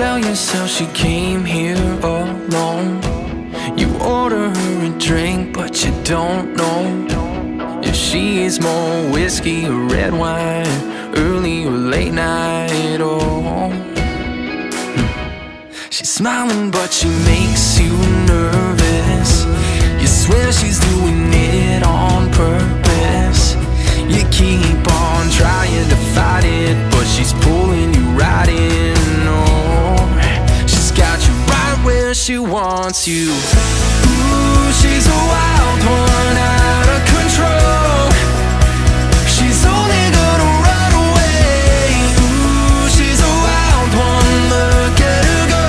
tell yourself she came here alone. You order her a drink, but you don't know if she is more whiskey or red wine, early or late night. Oh, she's smiling, but she makes you nervous. You swear she's doing it on purpose. You keep on trying to fight it, but she's pulling you right in. Oh, she's got you right where she wants you. Ooh, she's a wild one, out of control. She's only gonna run away. Ooh, she's a wild one, look at her go.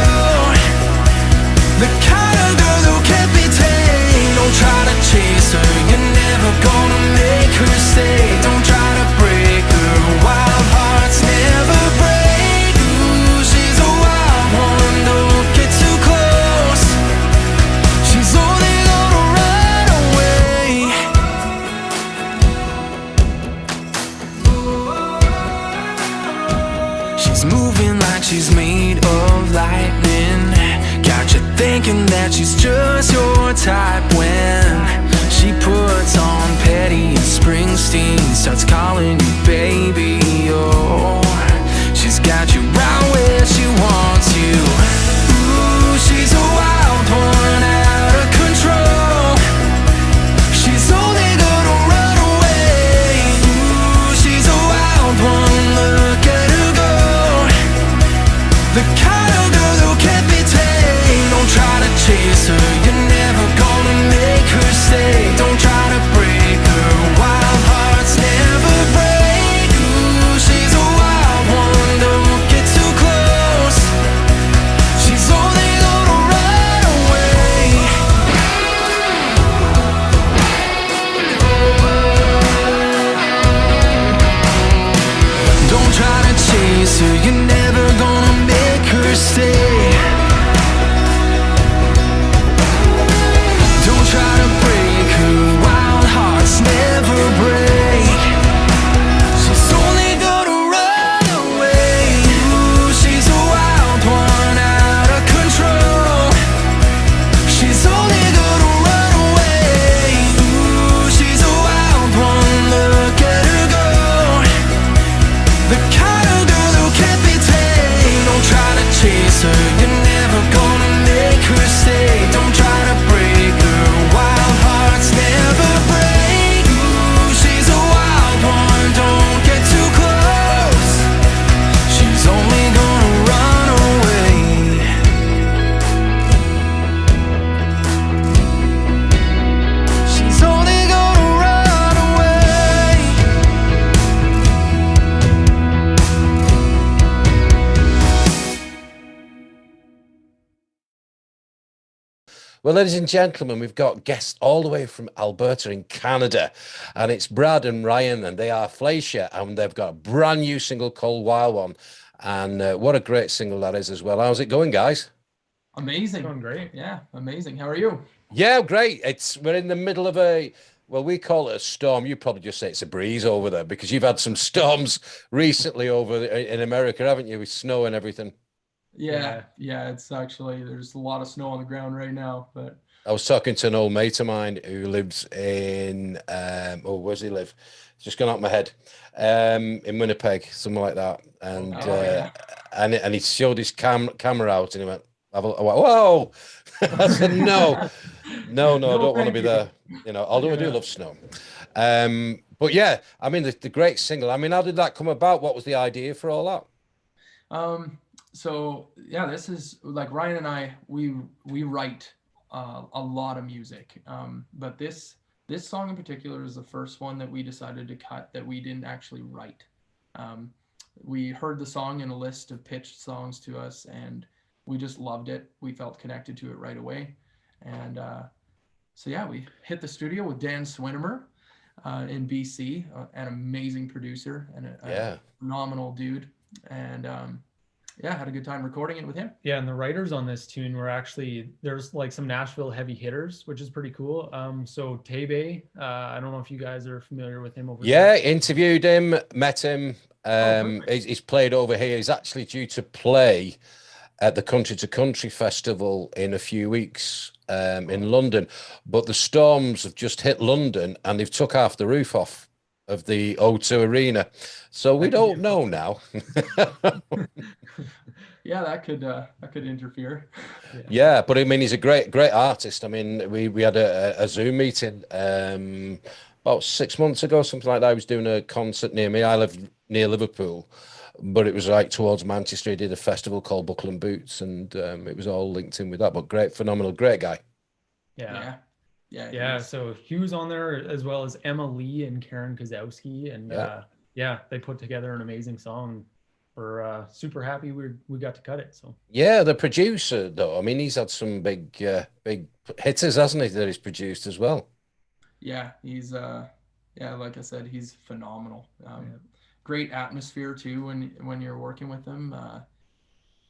The kind of girl who can't be tamed. Don't try to chase her, you're never gonna make her stay. Don't try to break her, wild hearts never break. Ooh, she's a wild one, don't get too close. She's only gonna run away. She's moving like she's made of lightning. Got you thinking that she's just your type when she puts on Petty and Springsteen, starts calling you baby. Oh, she's got you right where she wants you. Ooh, she's a wild one, out of control. She's only gonna run away. Ooh, she's a wild one, look at her go. The kind of girl who can't be tamed. Don't try to chase her, you're never gonna make her stay. Don't try to break her, wild hearts never break. Ooh, she's a wild one, don't get too close. She's only gonna run away. Don't try to chase her, you're never gonna make her stay. Don't try to break her, wild hearts never break. She's only gonna run away. Ooh, she's a wild one, out of control. She's only gonna run away. Ooh, she's a wild one, look at her go. The kind of girl who can't be tamed. Don't try to chase her, you're never gonna make her stay. Don't try to break her, wild hearts never break. Ooh, she's a wild one, don't get too close. She's only gonna run away. She's only gonna run away. Well, ladies and gentlemen, we've got guests all the way from Alberta in Canada, and it's Brad and Ryan, and they are Flaysher, and they've got a brand new single called Wild One, and what a great single that is as well. How's it going, guys? Amazing. Doing great. Yeah, amazing. How are you? Yeah, great. We're in the middle of well, we call it a storm. You probably just say it's a breeze over there because you've had some storms recently over in America, haven't you, with snow and everything? Yeah, it's actually, there's a lot of snow on the ground right now, but I was talking to an old mate of mine who lives in where's he live? It's just gone out my head. In Winnipeg, something like that. And and he showed his camera out and he went, I went, whoa. I said, no, I don't want to be there. You know, although I do love snow. But yeah, I mean the great single. I mean, how did that come about? What was the idea for all that? So yeah, this is like Ryan and I, we write a lot of music, but this song in particular is the first one that we decided to cut that we didn't actually write. We heard the song in a list of pitched songs to us, and we just loved it. We felt connected to it right away, and so yeah, we hit the studio with Dan Swinimer in BC, an amazing producer and a phenomenal dude, and yeah, had a good time recording it with him. Yeah, and the writers on this tune were actually, there's like some Nashville heavy hitters, which is pretty cool. So Tebe, I don't know if you guys are familiar with him over there. Yeah, interviewed him, met him. He's played over here. He's actually due to play at the Country to Country Festival in a few weeks in London. But the storms have just hit London and they've took half the roof off of the O2 Arena. So we don't know now. Yeah, that could interfere. Yeah, but I mean, he's a great artist. I mean, we had a Zoom meeting about 6 months ago, something like that. I was doing a concert near me. I live near Liverpool, but it was like towards Manchester. He did a festival called Buckle and Boots, and it was all linked in with that. But great, phenomenal, great guy. Yeah. So he was on there as well as Emma Lee and Karen Kozowski, and they put together an amazing song. We're super happy we got to cut it. So yeah, the producer though, I mean, he's had some big hitters, hasn't he, that he's produced as well. Yeah, he's like I said, he's phenomenal. Great atmosphere too when you're working with him.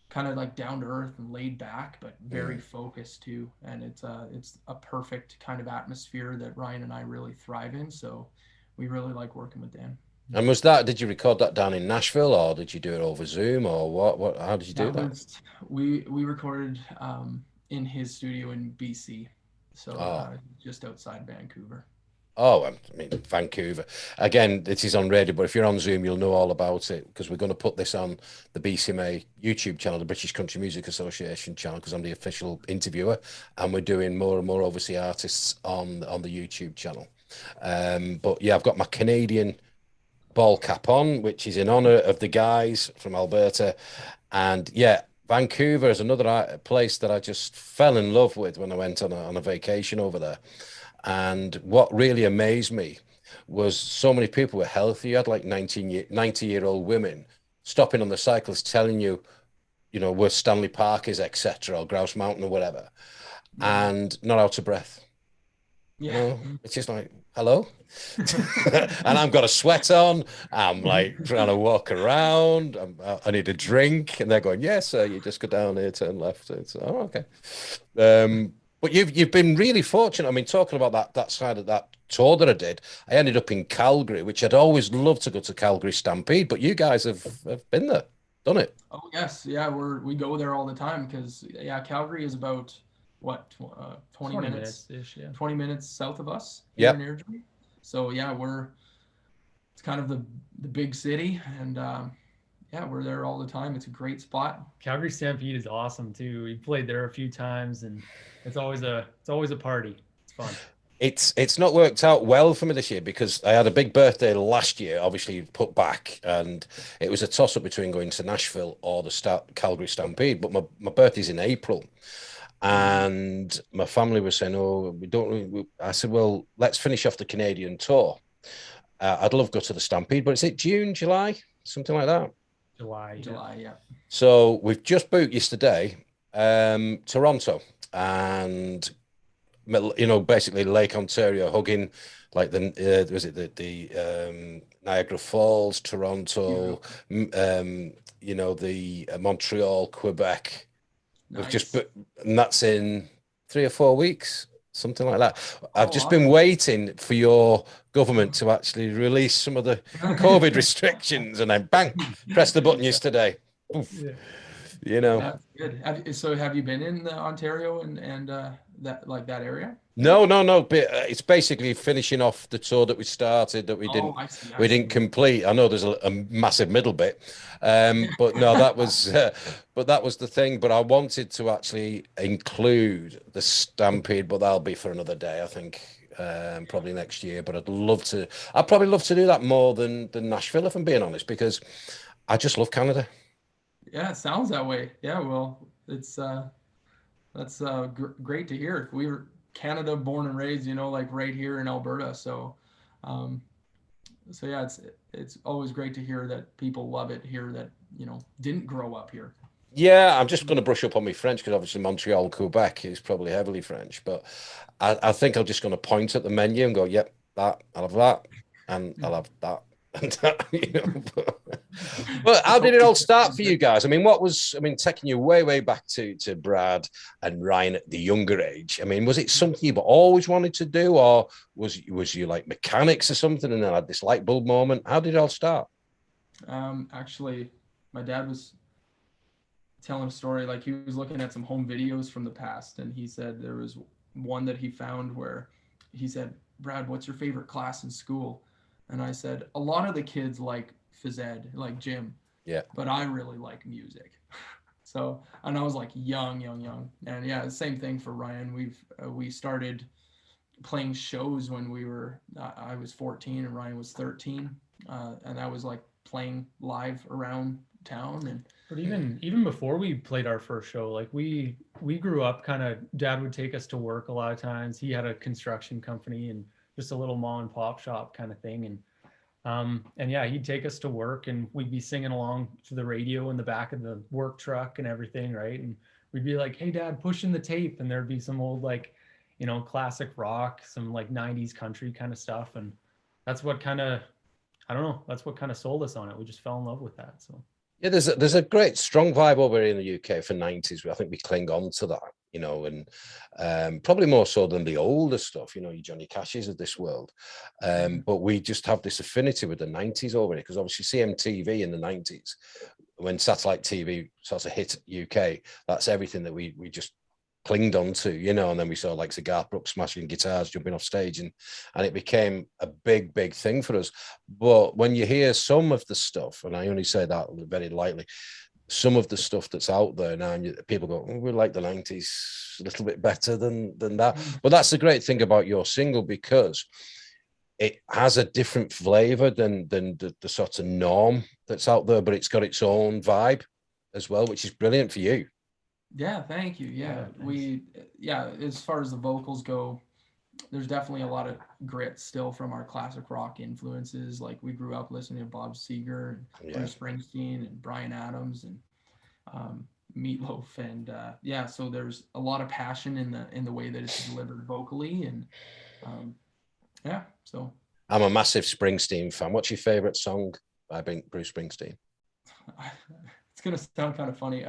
Kind of like down to earth and laid back, but very focused too. And it's a perfect kind of atmosphere that Ryan and I really thrive in. So we really like working with Dan. And did you record that down in Nashville, or did you do it over Zoom, or what? How did you do that? We recorded in his studio in BC, so just outside Vancouver. Oh, I mean, Vancouver. Again, it is on radio, but if you're on Zoom, you'll know all about it because we're going to put this on the BCMA YouTube channel, the British Country Music Association channel, because I'm the official interviewer, and we're doing more and more overseas artists on the YouTube channel. But yeah, I've got my Canadian ball cap on, which is in honor of the guys from Alberta. And yeah, Vancouver is another place that I just fell in love with when I went on a vacation over there. And what really amazed me was so many people were healthy. You had like 90-year-old women stopping on the cycles telling you, where Stanley Park is, etc., or Grouse Mountain or whatever, and not out of breath. Yeah. It's just like, hello. And I've got a sweat on. I'm like trying to walk around. I need a drink. And they're going, yes, sir, you just go down here, turn left. It's okay. But you've been really fortunate. I mean, talking about that side of that tour that I did, I ended up in Calgary, which I'd always loved to go to Calgary Stampede, but you guys have been there, done it. Oh yes, yeah, we go there all the time because Calgary is about 20 minutes ish, 20 minutes south of us here in Airdrie. So yeah, it's kind of the big city, and we're there all the time. It's a great spot. Calgary Stampede is awesome too. We played there a few times, and it's always a party. It's fun. It's not worked out well for me this year because I had a big birthday last year, obviously put back, and it was a toss-up between going to Nashville or the Calgary Stampede. But my birthday's in April, and my family was saying, "Oh, we don't." I said, "Well, let's finish off the Canadian tour. I'd love to go to the Stampede, but is it June, July, something like that?" July, yeah. So we've just booked yesterday, Toronto, and basically Lake Ontario, hugging like the Niagara Falls, Toronto, the Montreal, Quebec. Nice. We've just and that's in 3 or 4 weeks, something like that. I've just been waiting for your government to actually release some of the COVID restrictions, and then bang, press the button yesterday. Oof. That's good. So have you been in Ontario and that area? No. But it's basically finishing off the tour that we started that we didn't complete. I know there's a massive middle bit, but no, that was the thing. But I wanted to actually include the Stampede, but that'll be for another day, I think. Probably next year. But I'd probably love to do that more than Nashville, if I'm being honest, because I just love Canada. Yeah, it sounds that way. Yeah, well, it's that's great to hear. We were Canada born and raised, like right here in Alberta. So yeah, it's always great to hear that people love it here that didn't grow up here. Yeah, I'm just going to brush up on my French because obviously Montreal, Quebec is probably heavily French, but I think I'm just going to point at the menu and go, yep, that, I'll have that, and I'll have that. But how did it all start for you guys? I mean, taking you way back to Brad and Ryan at the younger age, I mean, was it something you always wanted to do, or was you like mechanics or something and then had this light bulb moment? How did it all start? Actually, my dad was telling a story. Like he was looking at some home videos from the past, and he said there was one that he found where he said, "Brad, what's your favorite class in school?" And I said, "A lot of the kids like phys ed, like gym, Yeah. but I really like music." So, and I was like young, and yeah, the same thing for Ryan. We started playing shows when we were I was 14 and Ryan was 13, and that was like playing live around town. And But even before we played our first show, like we grew up kind of, dad would take us to work a lot of times. He had a construction company and just a little mom and pop shop kind of thing. And yeah, he'd take us to work and we'd be singing along to the radio in the back of the work truck and everything, right? And we'd be like, "Hey dad, push in the tape," and there'd be some old, like, classic rock, some like 90s country kind of stuff. And that's what kind of, I don't know, that's what kind of sold us on it. We just fell in love with that. So Yeah, there's a great strong vibe over here in the UK for 90s. I think we cling on to that, and probably more so than the older stuff, your Johnny Cashes of this world. But we just have this affinity with the 90s over here because obviously CMTV in the 90s, when satellite TV starts to hit UK, that's everything that we just clinged on to, and then we saw like Cigar Brooks smashing guitars, jumping off stage, and it became a big thing for us. But when you hear some of the stuff, and I only say that very lightly, some of the stuff that's out there now, and people go, "Oh, we like the 90s a little bit better than that." But that's the great thing about your single, because it has a different flavor than the sort of norm that's out there, but it's got its own vibe as well, which is brilliant for you. yeah, thank you. Yeah, as far as the vocals go, there's definitely a lot of grit still from our classic rock influences. Like we grew up listening to Bob Seger and Bruce Springsteen and Bryan Adams and Meatloaf, and so there's a lot of passion in the way that it's delivered vocally, and so I'm a massive Springsteen fan. What's your favorite song by Bruce Springsteen? It's gonna sound kind of funny.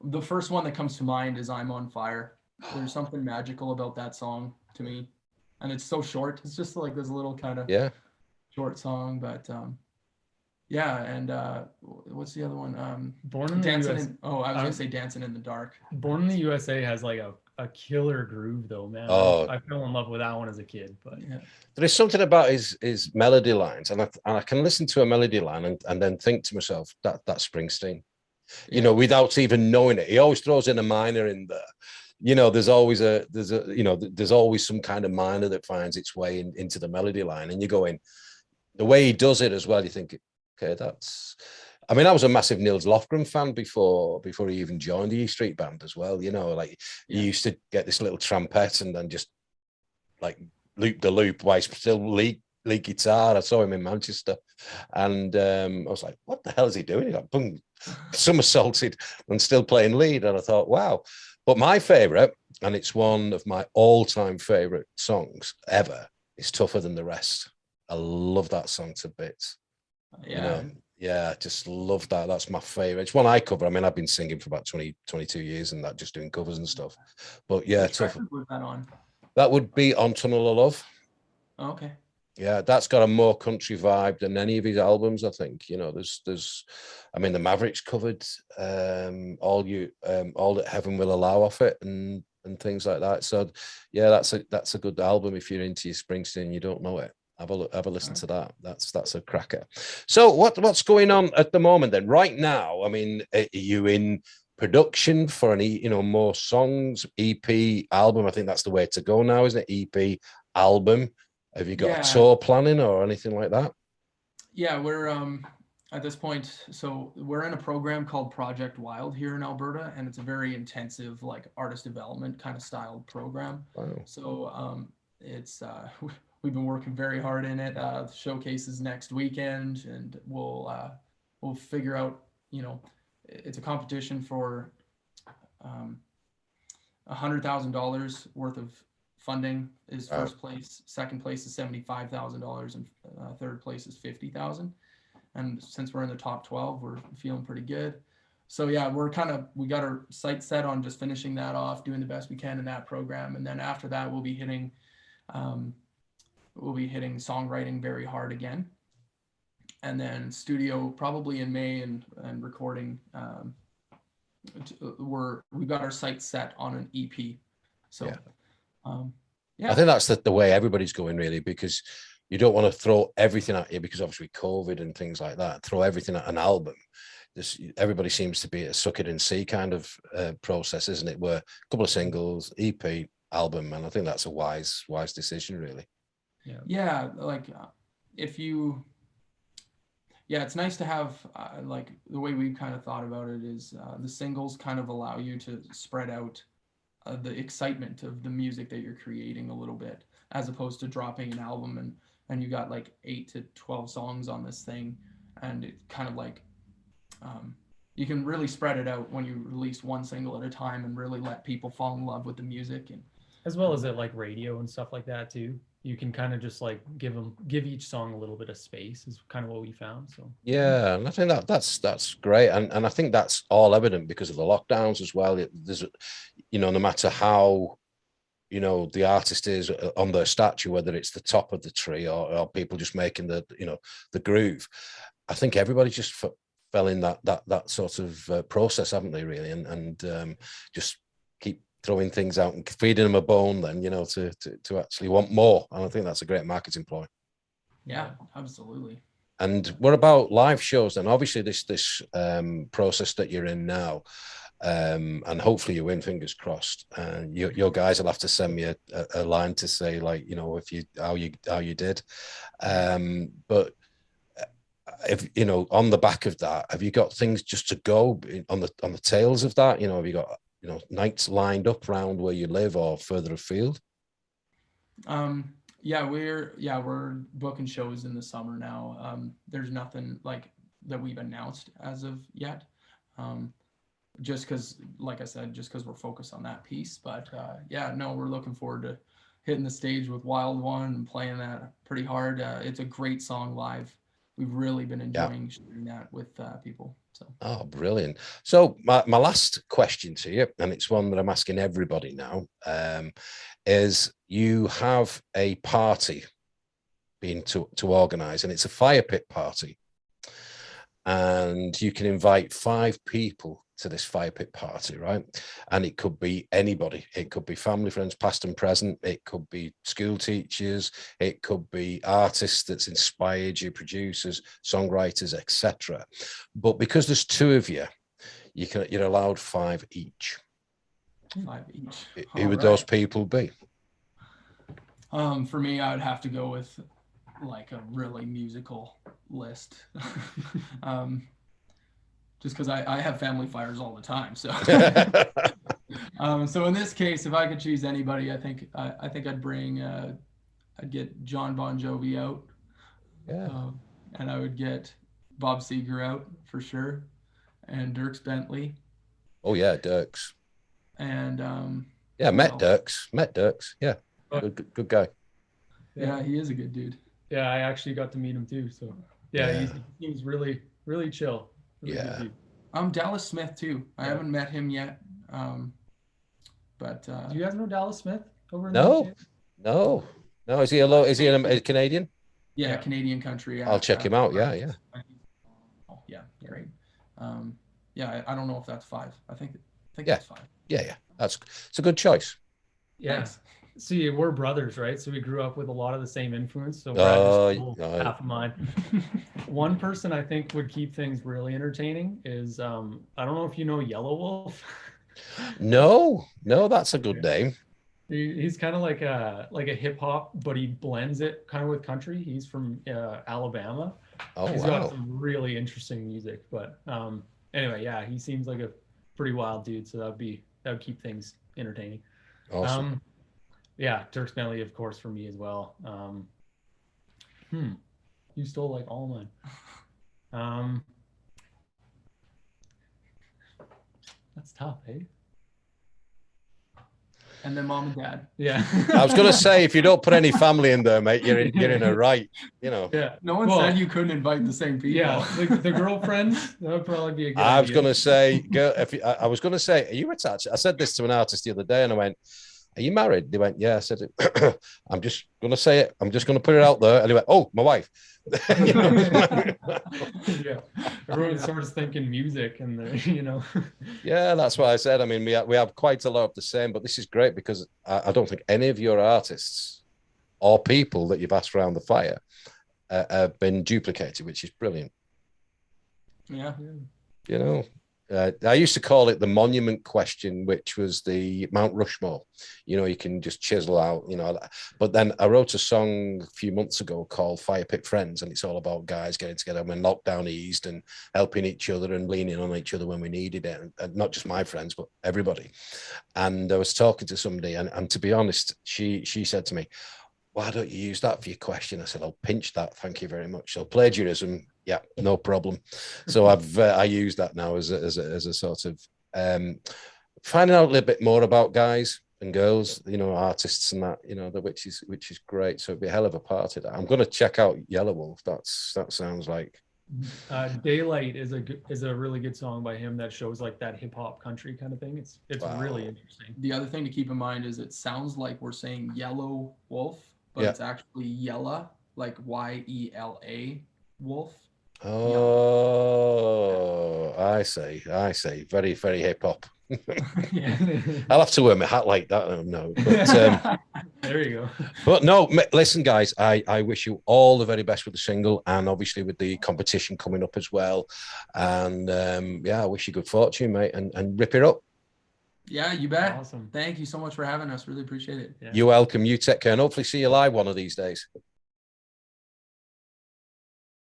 The first one that comes to mind is "I'm on Fire." There's something magical about that song to me, and it's so short. It's just like this little kind of short song, but and what's the other one? Born in the Dancing US. in, I was gonna say "Dancing in the Dark." Born in the USA has like a killer groove though, man. Oh, I fell in love with that one as a kid. But there's something about his melody lines, and I can listen to a melody line and then think to myself that's Springsteen, without even knowing it. He always throws in a minor in there. There's always there's always some kind of minor that finds its way into the melody line, and you're going, the way he does it as well, you think, okay, that's. I mean, I was a massive Nils Lofgren fan before he even joined the E Street Band as well. He used to get this little trumpet and then just like loop the loop while he's still lead guitar. I saw him in Manchester, and I was like, what the hell is he doing? He got boom, somersaulted and still playing lead. And I thought, wow. But my favorite, and it's one of my all-time favorite songs ever, is Tougher Than the Rest. I love that song to bits. I just love that. That's my favorite. It's one I cover. I mean, I've been singing for about 22 years and that, just doing covers and stuff. But yeah, Tougher. Was that on? That would be on Tunnel of Love. Oh, okay. Yeah, that's got a more country vibe than any of his albums, I think. There's I mean, the Mavericks covered all that Heaven Will Allow off it and things like that. So yeah, that's a good album if you're into your Springsteen and you don't know it. Have a listen to that. That's a cracker. So what's going on at the moment then? Right now, I mean, are you in production for more songs, EP, album? I think that's the way to go now, isn't it? EP, album. Have you got a tour planning or anything like that? Yeah, we're at this point, so we're in a program called Project Wild here in Alberta, and it's a very intensive, like, artist development kind of styled program. Wow. So it's we've been working very hard in it. The showcase is next weekend, and we'll figure out, it's a competition for $100,000 worth of funding is first place. Second place is $75,000, and third place is $50,000. And since we're in the top 12, we're feeling pretty good. So yeah, we got our sights set on just finishing that off, doing the best we can in that program, and then after that, we'll be hitting songwriting very hard again, and then studio probably in May, and recording we got our sights set on an EP. So, I think that's the way everybody's going, really, because you don't want to throw everything at you, because obviously COVID and things like that, throw everything at an album. Everybody seems to be a suck it and see kind of process, isn't it? Where a couple of singles, EP, album, and I think that's a wise decision, really. Yeah, like it's nice to have like the way we kind of thought about it is the singles kind of allow you to spread out the excitement of the music that you're creating a little bit, as opposed to dropping an album and you got like 8 to 12 songs on this thing, and it kind of like you can really spread it out when you release one single at a time and really let people fall in love with the music. And as well as at like radio and stuff like that too, you can kind of just like give each song a little bit of space is kind of what we found. So yeah, and I think that's great, and I think that's all evident because of the lockdowns as well. There's, no matter how, the artist is on their statue, whether it's the top of the tree or people just making the groove, I think everybody just fell in that sort of process, haven't they, really, and just keep throwing things out and feeding them a bone then, to actually want more. And I think that's a great marketing ploy. Yeah, absolutely. And what about live shows then? Obviously this process that you're in now, and hopefully you win, fingers crossed, and your guys will have to send me a line to say, like, how you did, but if on the back of that, have you got things just to go on the tails of that? Have you got nights lined up around where you live or further afield? We're booking shows in the summer now. There's nothing like that we've announced as of yet, just because, like I said, we're focused on that piece. But we're looking forward to hitting the stage with Wild One and playing that pretty hard. It's a great song live. We've really been enjoying sharing that with people. So. Oh, brilliant. So my last question to you, and it's one that I'm asking everybody now, is you have a party being to organise, and it's a fire pit party. And you can invite 5 people to this fire pit party, right? And it could be anybody. It could be family, friends, past and present. It could be school teachers. It could be artists that's inspired you, producers, songwriters, etc. But because there's 2 of you, you're allowed 5 each. 5 each. Who would those people be? For me, I would have to go with like a really musical list. Just because I have family fires all the time, so so in this case, if I could choose anybody, I think I'd bring I'd get John Bon Jovi out, and I would get Bob Seger out for sure, and Dierks Bentley. Oh yeah, Dierks. And met Dierks. Yeah, good guy. Yeah, he is a good dude. Yeah, I actually got to meet him too. So he seems really, really chill. Really Dallas Smith too. I haven't met him yet. But do you guys know Dallas Smith over in No. Is he a Canadian? Yeah, Canadian country. I'll check him out. Yeah. Oh, yeah, great. I don't know if that's 5. I think that's 5. Yeah. It's a good choice. Yeah. Thanks. See, we're brothers, right? So we grew up with a lot of the same influence. So half of mine. One person I think would keep things really entertaining is I don't know if you know Yellow Wolf. No, that's a good name. He's kind of like a hip hop, but he blends it kind of with country. He's from Alabama. He's got some really interesting music. But anyway, he seems like a pretty wild dude. So that would keep things entertaining. Awesome. Dierks Bentley, of course, for me as well. You stole like all mine. That's tough, eh? And then mom and dad. Yeah. I was gonna say, if you don't put any family in there, mate, you're in a right. Yeah. No one said you couldn't invite the same people. Yeah. The girlfriends, that would probably be a good I was gonna say, girl. I was gonna say, are you attached? I said this to an artist the other day, and I went, are you married? They went, yeah. I said, I'm just going to say it. I'm just going to put it out there. And he went, oh, my wife. You know? Yeah, everyone starts thinking music, and you know. Yeah, that's what I said. I mean, we have quite a lot of the same, but this is great because I don't think any of your artists or people that you've asked around the fire have been duplicated, which is brilliant. Yeah. You know, I used to call it the monument question, which was the Mount Rushmore. You know, you can just chisel out, you know. But then I wrote a song a few months ago called Fire Pit Friends, and it's all about guys getting together when lockdown eased and helping each other and leaning on each other when we needed it. And not just my friends, but everybody. And I was talking to somebody, and to be honest, she said to me, why don't you use that for your question? I said, I'll pinch that. Thank you very much. So plagiarism, yeah, no problem. So I use that now as a sort of finding out a little bit more about guys and girls, you know, artists and that, you know, which is great. So it'd be a hell of a part of that. I'm going to check out Yellow Wolf. That sounds like. Daylight is a really good song by him that shows like that hip hop country kind of thing. It's Wow. really interesting. The other thing to keep in mind is it sounds like we're saying yellow wolf, but Yeah. it's actually Yella, like YELA wolf. Oh, I see. Very, very hip hop. Yeah. I'll have to wear my hat like that. No, but There you go. but no, listen, guys. I wish you all the very best with the single, and obviously with the competition coming up as well. And yeah, I wish you good fortune, mate, and rip it up. Yeah, you bet. Awesome. Thank you so much for having us. Really appreciate it. Yeah. You're welcome. You take care, and hopefully see you live one of these days.